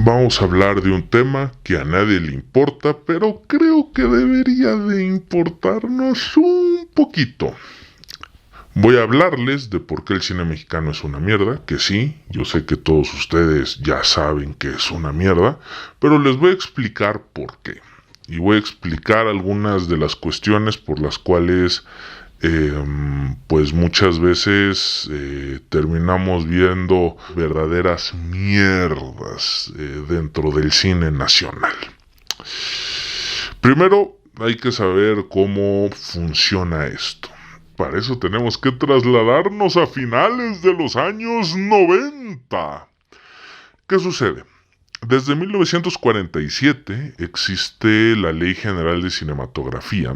Vamos a hablar de un tema que a nadie le importa, pero creo que debería de importarnos un poquito. Voy a hablarles de por qué el cine mexicano es una mierda, que sí, yo sé que todos ustedes ya saben que es una mierda, pero les voy a explicar por qué. Y voy a explicar algunas de las cuestiones por las cuales pues muchas veces terminamos viendo verdaderas mierdas dentro del cine nacional. Primero hay que saber cómo funciona esto. Para eso tenemos que trasladarnos a finales de los años 90. ¿Qué sucede? Desde 1947 existe la Ley General de Cinematografía,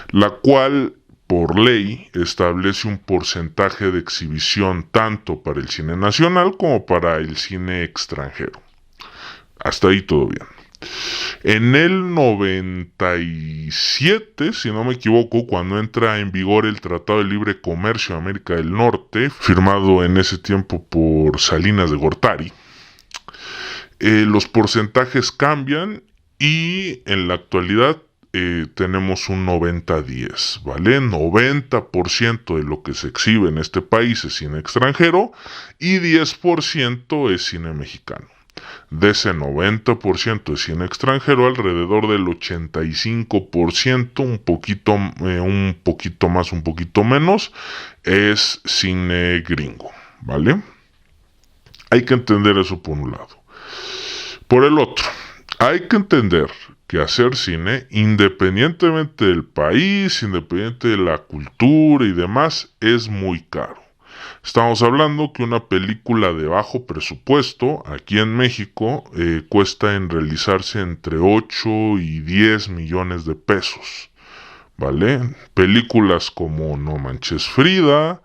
la cual por ley establece un porcentaje de exhibición tanto para el cine nacional como para el cine extranjero. Hasta ahí todo bien. En el 97, si no me equivoco, cuando entra en vigor el Tratado de Libre Comercio de América del Norte, firmado en ese tiempo por Salinas de Gortari, los porcentajes cambian y en la actualidad tenemos un 90-10, ¿vale? 90% de lo que se exhibe en este país es cine extranjero y 10% es cine mexicano. De ese 90% de cine extranjero, alrededor del 85%, un poquito más, un poquito menos, es cine gringo, ¿vale? Hay que entender eso por un lado. Por el otro, hay que entender que hacer cine, independientemente del país, independiente de la cultura y demás, es muy caro. Estamos hablando que una película de bajo presupuesto aquí en México cuesta en realizarse entre 8 y 10 millones de pesos, ¿vale? Películas como No Manches Frida,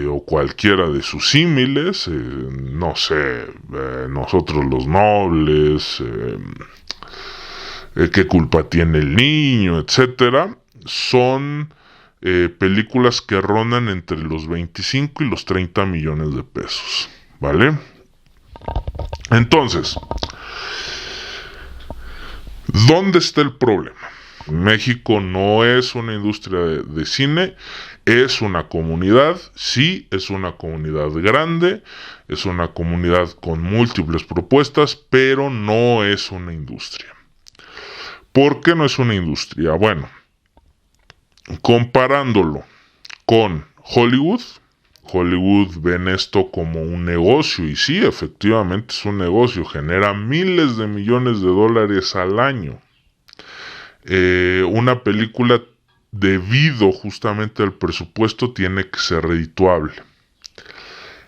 o cualquiera de sus símiles, no sé, Nosotros los Nobles, ¿Qué culpa tiene el niño?, etcétera, son películas que rondan entre los 25 y los 30 millones de pesos, ¿vale? Entonces, ¿dónde está el problema? México no es una industria de cine, es una comunidad, sí, es una comunidad grande, es una comunidad con múltiples propuestas, pero no es una industria. ¿Por qué no es una industria? Bueno, comparándolo con Hollywood, Hollywood ven esto como un negocio, y sí, efectivamente es un negocio, genera miles de millones de dólares al año. Una película, debido justamente al presupuesto, tiene que ser redituable.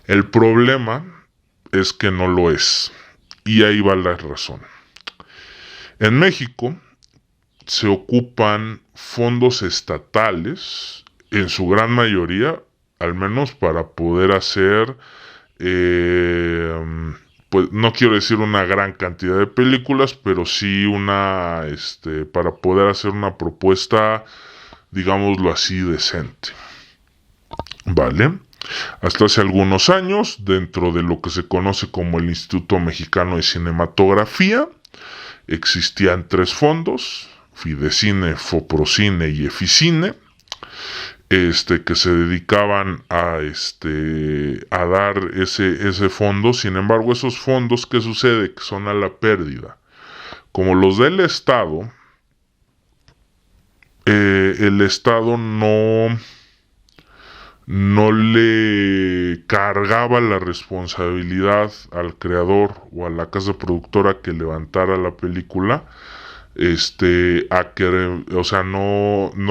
El problema es que no lo es, y ahí va la razón. En México se ocupan fondos estatales, en su gran mayoría, al menos para poder hacer, pues no quiero decir una gran cantidad de películas, pero sí para poder hacer una propuesta, digámoslo así, decente, ¿vale? Hasta hace algunos años, dentro de lo que se conoce como el Instituto Mexicano de Cinematografía, existían 3 fondos: Fidecine, Foprocine y Eficine, que se dedicaban a dar ese fondo. Sin embargo, esos fondos, ¿qué sucede? Que son a la pérdida. Como los del Estado, el Estado no le cargaba la responsabilidad al creador o a la casa productora que levantara la película, no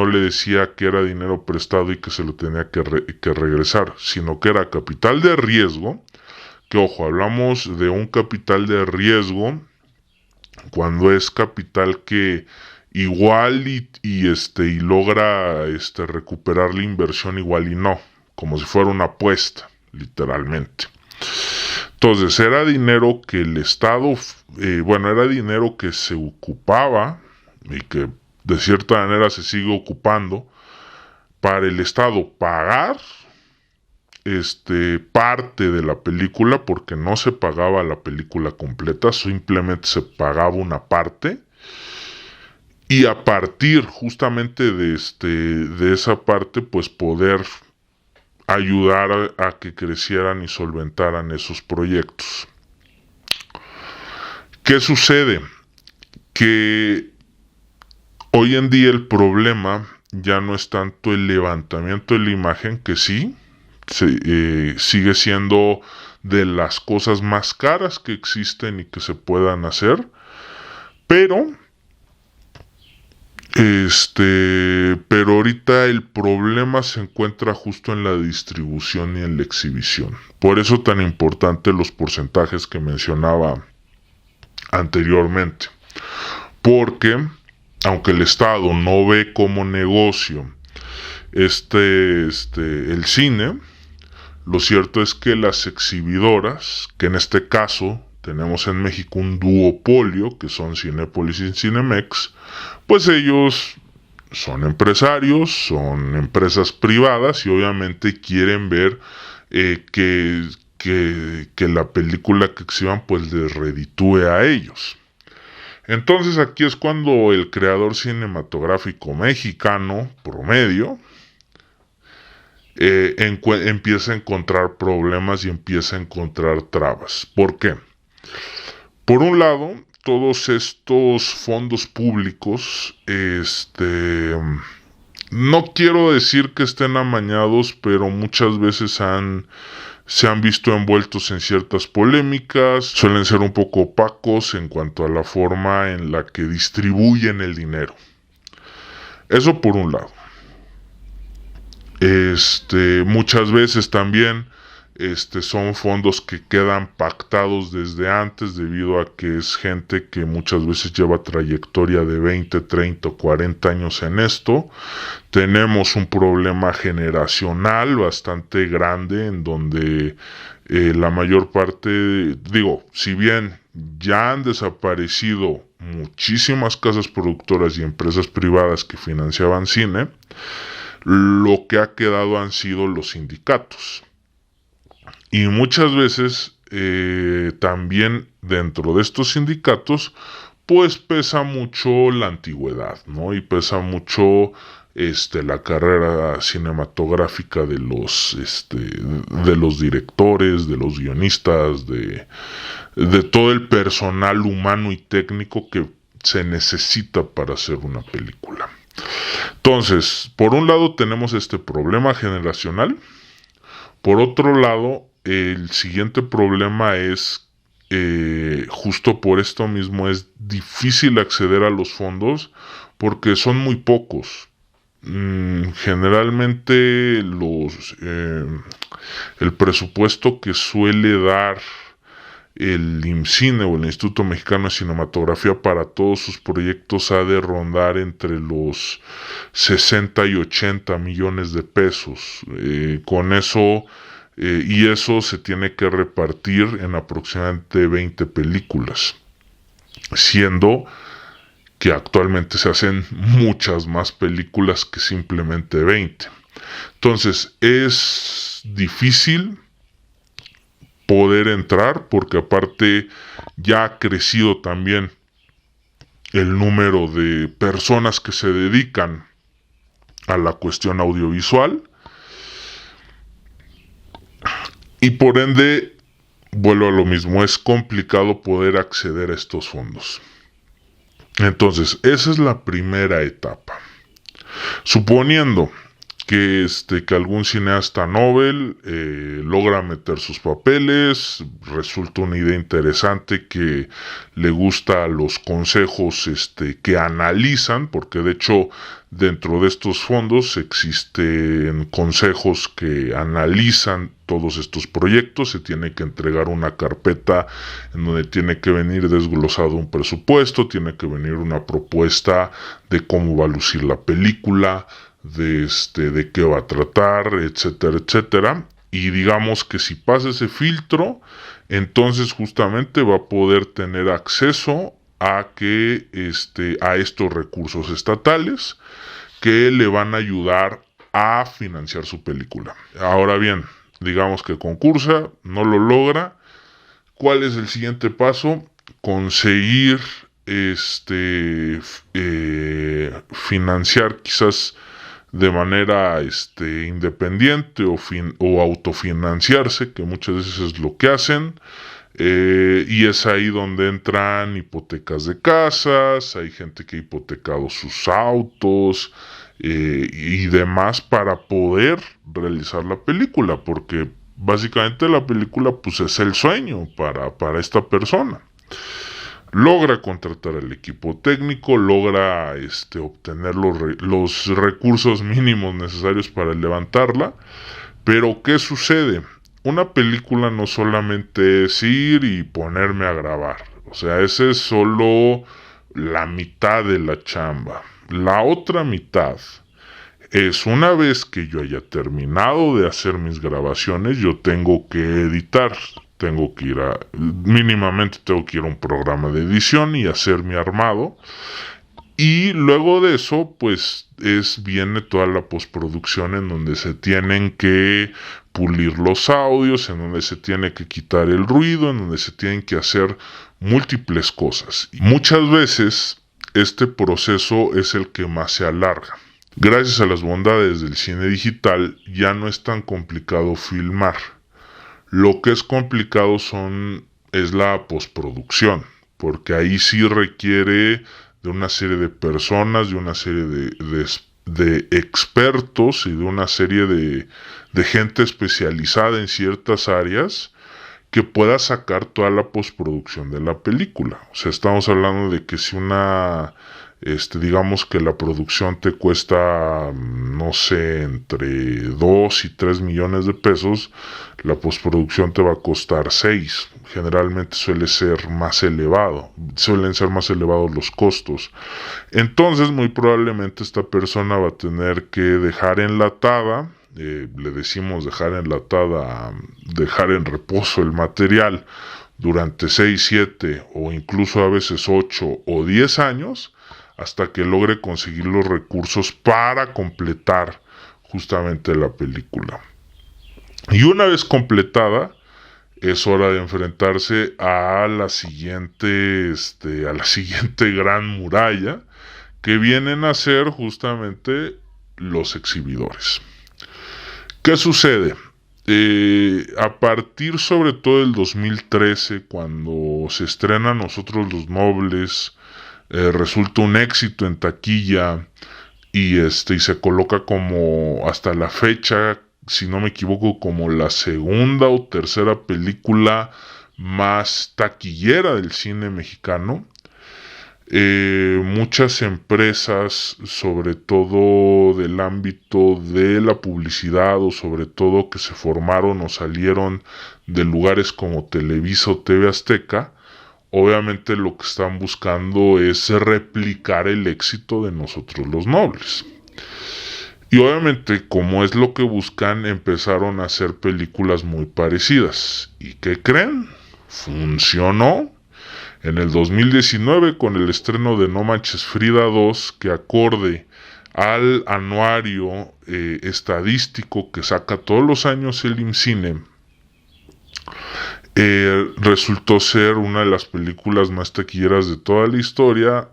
le decía que era dinero prestado y que se lo tenía que regresar, sino que era capital de riesgo. Que ojo, hablamos de un capital de riesgo cuando es capital que igual y logra recuperar la inversión, igual y no, como si fuera una apuesta, literalmente. Entonces era dinero que el Estado, era dinero que se ocupaba y que de cierta manera se sigue ocupando para el Estado pagar parte de la película, porque no se pagaba la película completa, simplemente se pagaba una parte, y a partir justamente de esa parte, pues poder ayudar a que crecieran y solventaran esos proyectos. ¿Qué sucede? Que hoy en día el problema ya no es tanto el levantamiento de la imagen, que sí, sigue siendo de las cosas más caras que existen y que se puedan hacer, pero ahorita el problema se encuentra justo en la distribución y en la exhibición. Por eso tan importante los porcentajes que mencionaba anteriormente. Porque aunque el Estado no ve como negocio el cine, lo cierto es que las exhibidoras, que en este caso tenemos en México un duopolio, que son Cinépolis y Cinemex, pues ellos son empresarios, son empresas privadas y obviamente quieren ver que la película que exhiban pues les reditúe a ellos. Entonces aquí es cuando el creador cinematográfico mexicano promedio empieza a encontrar problemas y empieza a encontrar trabas. ¿Por qué? Por un lado, todos estos fondos públicos, no quiero decir que estén amañados, pero muchas veces se han visto envueltos en ciertas polémicas, suelen ser un poco opacos en cuanto a la forma en la que distribuyen el dinero. Eso por un lado. Muchas veces también son fondos que quedan pactados desde antes, debido a que es gente que muchas veces lleva trayectoria de 20, 30 o 40 años en esto. Tenemos un problema generacional bastante grande, en donde la mayor parte, si bien ya han desaparecido muchísimas casas productoras y empresas privadas que financiaban cine, lo que ha quedado han sido los sindicatos. Y muchas veces también dentro de estos sindicatos pues pesa mucho la antigüedad, ¿no? Y pesa mucho la carrera cinematográfica de los directores, de los guionistas, de todo el personal humano y técnico que se necesita para hacer una película. Entonces, por un lado tenemos este problema generacional. Por otro lado, el siguiente problema es, justo por esto mismo, es difícil acceder a los fondos porque son muy pocos. Generalmente el presupuesto que suele dar el IMCINE o el Instituto Mexicano de Cinematografía para todos sus proyectos ha de rondar entre los 60 y 80 millones de pesos. Con eso, y eso se tiene que repartir en aproximadamente 20 películas, siendo que actualmente se hacen muchas más películas que simplemente 20. Entonces es difícil poder entrar, porque aparte ya ha crecido también el número de personas que se dedican a la cuestión audiovisual, y por ende, vuelvo a lo mismo, es complicado poder acceder a estos fondos. Entonces, esa es la primera etapa. Suponiendo que algún cineasta Nobel logra meter sus papeles, resulta una idea interesante que le gusta a los consejos que analizan, porque de hecho dentro de estos fondos existen consejos que analizan todos estos proyectos. Se tiene que entregar una carpeta en donde tiene que venir desglosado un presupuesto, tiene que venir una propuesta de cómo va a lucir la película, de qué va a tratar, etcétera, etcétera. Y digamos que si pasa ese filtro, entonces justamente va a poder tener acceso a estos recursos estatales que le van a ayudar a financiar su película. Ahora bien, digamos que concursa, no lo logra. ¿Cuál es el siguiente paso? Conseguir financiar quizás de manera independiente o autofinanciarse, que muchas veces es lo que hacen. Y es ahí donde entran hipotecas de casas, hay gente que ha hipotecado sus autos y demás para poder realizar la película, porque básicamente la película pues es el sueño para esta persona. Logra contratar al equipo técnico, logra obtener los recursos mínimos necesarios para levantarla, pero ¿qué sucede? Una película no solamente es ir y ponerme a grabar, o sea, esa es solo la mitad de la chamba. La otra mitad es, una vez que yo haya terminado de hacer mis grabaciones, yo tengo que editar. Mínimamente tengo que ir a un programa de edición y hacer mi armado. Y luego de eso, pues viene toda la postproducción en donde se tienen que pulir los audios, en donde se tiene que quitar el ruido, en donde se tienen que hacer múltiples cosas. Y muchas veces este proceso es el que más se alarga. Gracias a las bondades del cine digital ya no es tan complicado filmar. Lo que es complicado es la postproducción, porque ahí sí requiere de una serie de personas, de una serie de expertos y de una serie de gente especializada en ciertas áreas que pueda sacar toda la postproducción de la película. O sea, estamos hablando de que si digamos que la producción te cuesta, no sé, entre 2 y 3 millones de pesos, la postproducción te va a costar 6. Generalmente suelen ser más elevados los costos. Entonces, muy probablemente esta persona va a tener que dejar enlatada, le decimos dejar enlatada, dejar en reposo el material durante 6, 7 o incluso a veces 8 o 10 años, hasta que logre conseguir los recursos para completar justamente la película. Y una vez completada, es hora de enfrentarse a la siguiente gran muralla, que vienen a ser justamente los exhibidores. ¿Qué sucede? A partir sobre todo del 2013, cuando se estrena Nosotros los Nobles, resulta un éxito en taquilla y se coloca como, hasta la fecha, si no me equivoco, como la segunda o tercera película más taquillera del cine mexicano. Muchas empresas, sobre todo del ámbito de la publicidad, o sobre todo que se formaron o salieron de lugares como Televisa o TV Azteca, obviamente lo que están buscando es replicar el éxito de Nosotros los Nobles. Y obviamente, como es lo que buscan, empezaron a hacer películas muy parecidas. ¿Y qué creen? Funcionó. En el 2019, con el estreno de No Manches Frida 2, que acorde al anuario estadístico que saca todos los años el IMCINE, resultó ser una de las películas más taquilleras de toda la historia,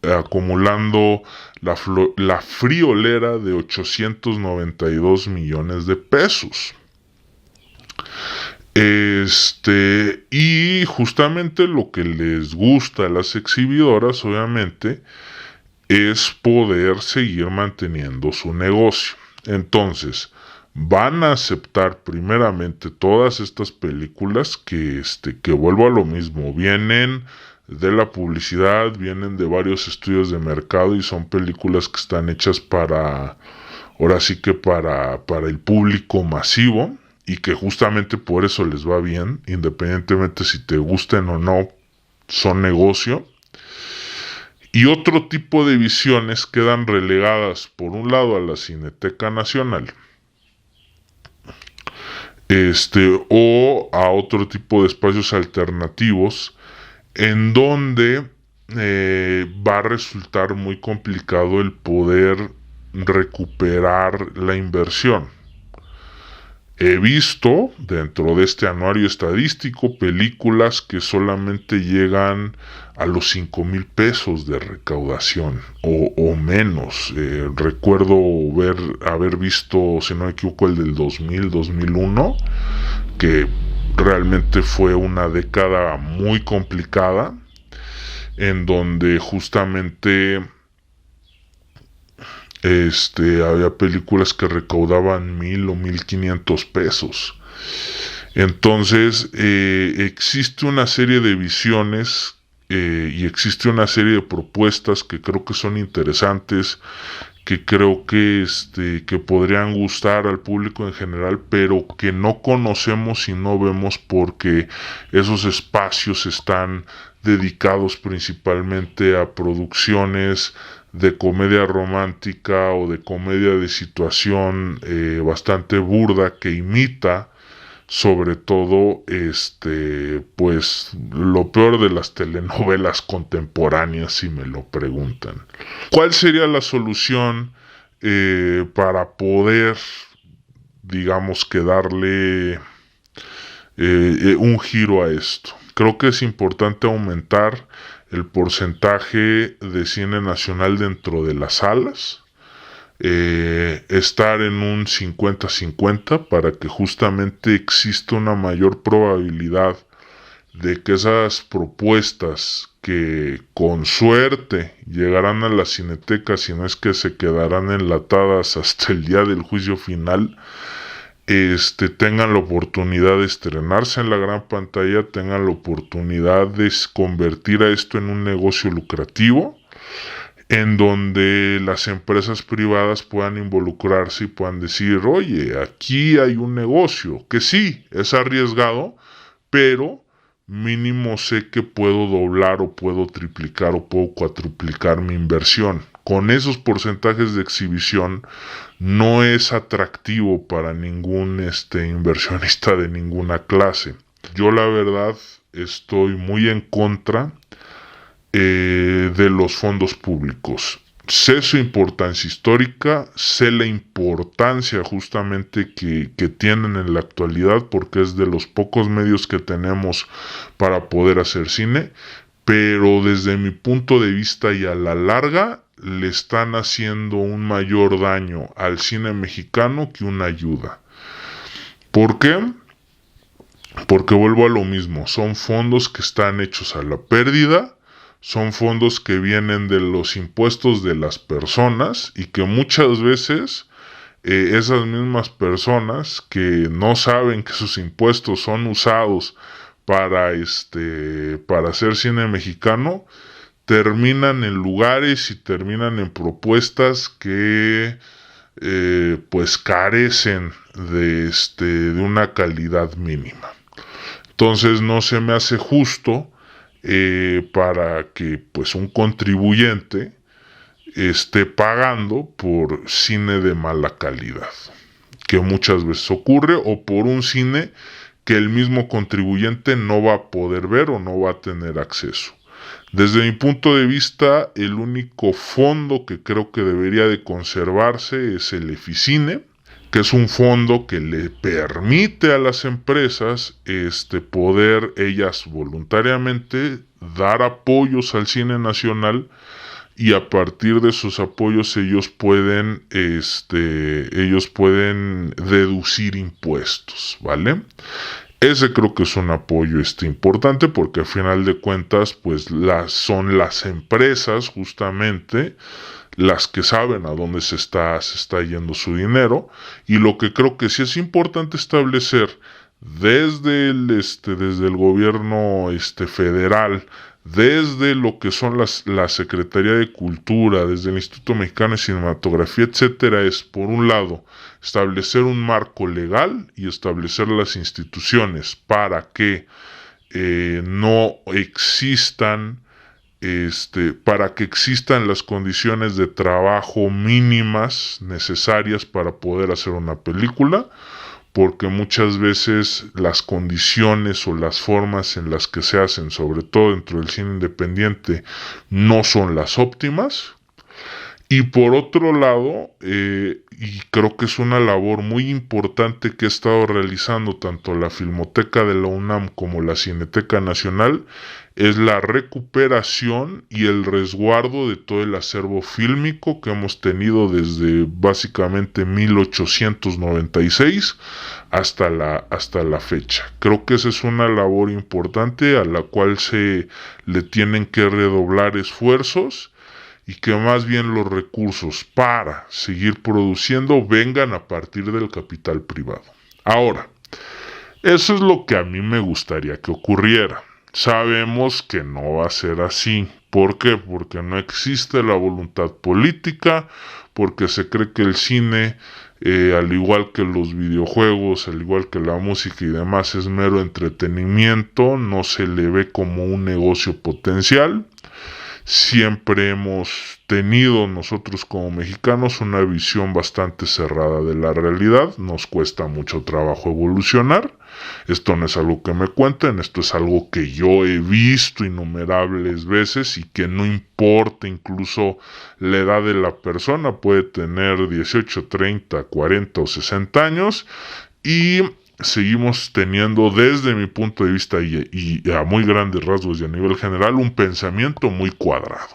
acumulando la friolera de 892 millones de pesos. Y justamente lo que les gusta a las exhibidoras, obviamente, es poder seguir manteniendo su negocio. Entonces, van a aceptar primeramente todas estas películas que vuelvo a lo mismo, vienen de la publicidad, vienen de varios estudios de mercado y son películas que están hechas ahora sí que para el público masivo, y que justamente por eso les va bien, independientemente si te gusten o no, son negocio. Y otro tipo de visiones quedan relegadas, por un lado, a la Cineteca Nacional, o a otro tipo de espacios alternativos, en donde va a resultar muy complicado el poder recuperar la inversión. He visto dentro de este anuario estadístico películas que solamente llegan a los 5,000 pesos de recaudación o menos. Recuerdo haber visto, si no me equivoco, el del 2000-2001, que realmente fue una década muy complicada, en donde justamente había películas que recaudaban 1,000 o 1,500 pesos. Entonces, existe una serie de visiones y existe una serie de propuestas que creo que son interesantes, que creo que podrían gustar al público en general, pero que no conocemos y no vemos porque esos espacios están dedicados principalmente a producciones de comedia romántica o de comedia de situación bastante burda, que imita sobre todo pues lo peor de las telenovelas contemporáneas, si me lo preguntan. ¿Cuál sería la solución para poder, digamos, que darle un giro a esto? Creo que es importante aumentar el porcentaje de cine nacional dentro de las salas, estar en un 50-50 para que justamente exista una mayor probabilidad de que esas propuestas, que con suerte llegarán a la cineteca, si no es que se quedarán enlatadas hasta el día del juicio final, tengan la oportunidad de estrenarse en la gran pantalla, tengan la oportunidad de convertir a esto en un negocio lucrativo, en donde las empresas privadas puedan involucrarse y puedan decir: oye, aquí hay un negocio que sí, es arriesgado, pero mínimo sé que puedo doblar o puedo triplicar o puedo cuatruplicar mi inversión. Con esos porcentajes de exhibición no es atractivo para ningún inversionista de ninguna clase. Yo la verdad estoy muy en contra de los fondos públicos. Sé su importancia histórica, sé la importancia justamente que tienen en la actualidad, porque es de los pocos medios que tenemos para poder hacer cine, pero desde mi punto de vista y a la larga le están haciendo un mayor daño al cine mexicano que una ayuda. ¿Por qué? Porque vuelvo a lo mismo, son fondos que están hechos a la pérdida, son fondos que vienen de los impuestos de las personas y que muchas veces esas mismas personas que no saben que sus impuestos son usados para hacer cine mexicano, terminan en lugares y terminan en propuestas que pues carecen de una calidad mínima. Entonces no se me hace justo para que pues un contribuyente esté pagando por cine de mala calidad, que muchas veces ocurre, o por un cine que el mismo contribuyente no va a poder ver o no va a tener acceso. Desde mi punto de vista, el único fondo que creo que debería de conservarse es el Eficine, que es un fondo que le permite a las empresas poder ellas voluntariamente dar apoyos al cine nacional, y a partir de esos apoyos ellos pueden deducir impuestos, ¿vale? Ese creo que es un apoyo importante, porque al final de cuentas pues son las empresas justamente las que saben a dónde se está yendo su dinero. Y lo que creo que sí es importante establecer desde el gobierno federal, desde lo que son la Secretaría de Cultura, desde el Instituto Mexicano de Cinematografía, etcétera, es, por un lado, establecer un marco legal y establecer las instituciones para que no existan para que existan las condiciones de trabajo mínimas necesarias para poder hacer una película, porque muchas veces las condiciones o las formas en las que se hacen, sobre todo dentro del cine independiente, no son las óptimas. Y por otro lado, y creo que es una labor muy importante que ha estado realizando tanto la Filmoteca de la UNAM como la Cineteca Nacional, es la recuperación y el resguardo de todo el acervo fílmico que hemos tenido desde básicamente 1896 hasta la fecha. Creo que esa es una labor importante a la cual se le tienen que redoblar esfuerzos, y que más bien los recursos para seguir produciendo vengan a partir del capital privado. Ahora, eso es lo que a mí me gustaría que ocurriera. Sabemos que no va a ser así. ¿Por qué? Porque no existe la voluntad política, porque se cree que el cine, al igual que los videojuegos, al igual que la música y demás, es mero entretenimiento, no se le ve como un negocio potencial. Siempre hemos tenido nosotros como mexicanos una visión bastante cerrada de la realidad. Nos cuesta mucho trabajo evolucionar. Esto no es algo que me cuenten, esto es algo que yo he visto innumerables veces, y que no importa incluso la edad de la persona, puede tener 18, 30, 40 o 60 años y seguimos teniendo, desde mi punto de vista y a muy grandes rasgos y a nivel general, un pensamiento muy cuadrado.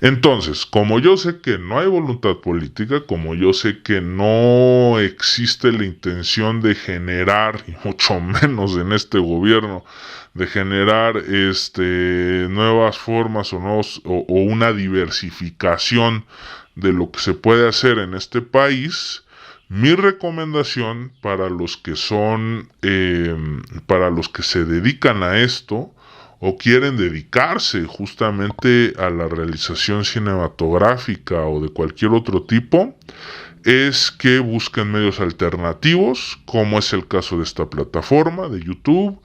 Entonces, como yo sé que no hay voluntad política, como yo sé que no existe la intención de generar, y mucho menos en este gobierno, de generar nuevas formas o una diversificación de lo que se puede hacer en este país, mi recomendación para los que se dedican a esto o quieren dedicarse justamente a la realización cinematográfica o de cualquier otro tipo, es que busquen medios alternativos, como es el caso de esta plataforma de YouTube,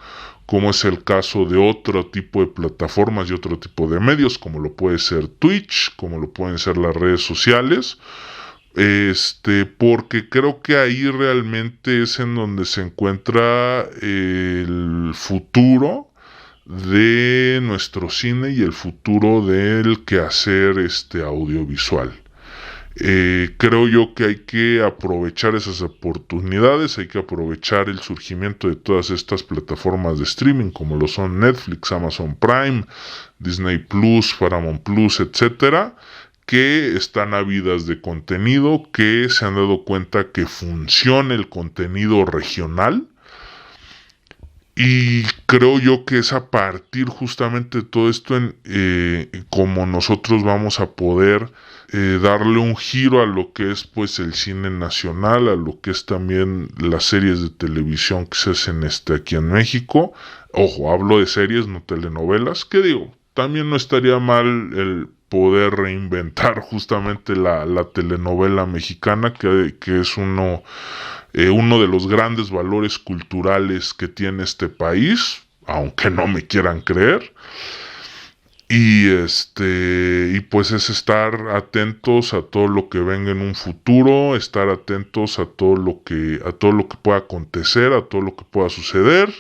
como es el caso de otro tipo de plataformas y otro tipo de medios, como lo puede ser Twitch, como lo pueden ser las redes sociales, porque creo que ahí realmente es en donde se encuentra el futuro de nuestro cine y el futuro del quehacer audiovisual. Creo yo que hay que aprovechar esas oportunidades, hay que aprovechar el surgimiento de todas estas plataformas de streaming como lo son Netflix, Amazon Prime, Disney Plus, Paramount Plus, etcétera, que están ávidas de contenido, que se han dado cuenta que funciona el contenido regional. Y creo yo que es a partir justamente de todo esto como nosotros vamos a poder darle un giro a lo que es pues el cine nacional, a lo que es también las series de televisión que se hacen aquí en México. Ojo, hablo de series, no telenovelas, que digo, también no estaría mal el poder reinventar justamente la telenovela mexicana, que es uno de los grandes valores culturales que tiene este país, aunque no me quieran creer. Y pues es estar atentos a todo lo que venga en un futuro, estar atentos a todo lo que pueda acontecer, a todo lo que pueda suceder.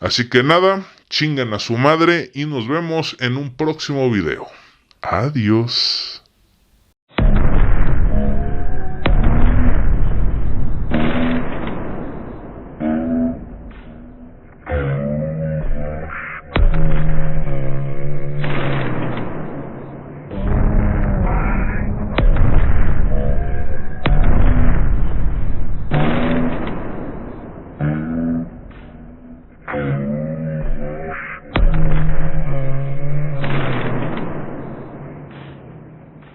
Así que nada, chingan a su madre y nos vemos en un próximo video. Adiós.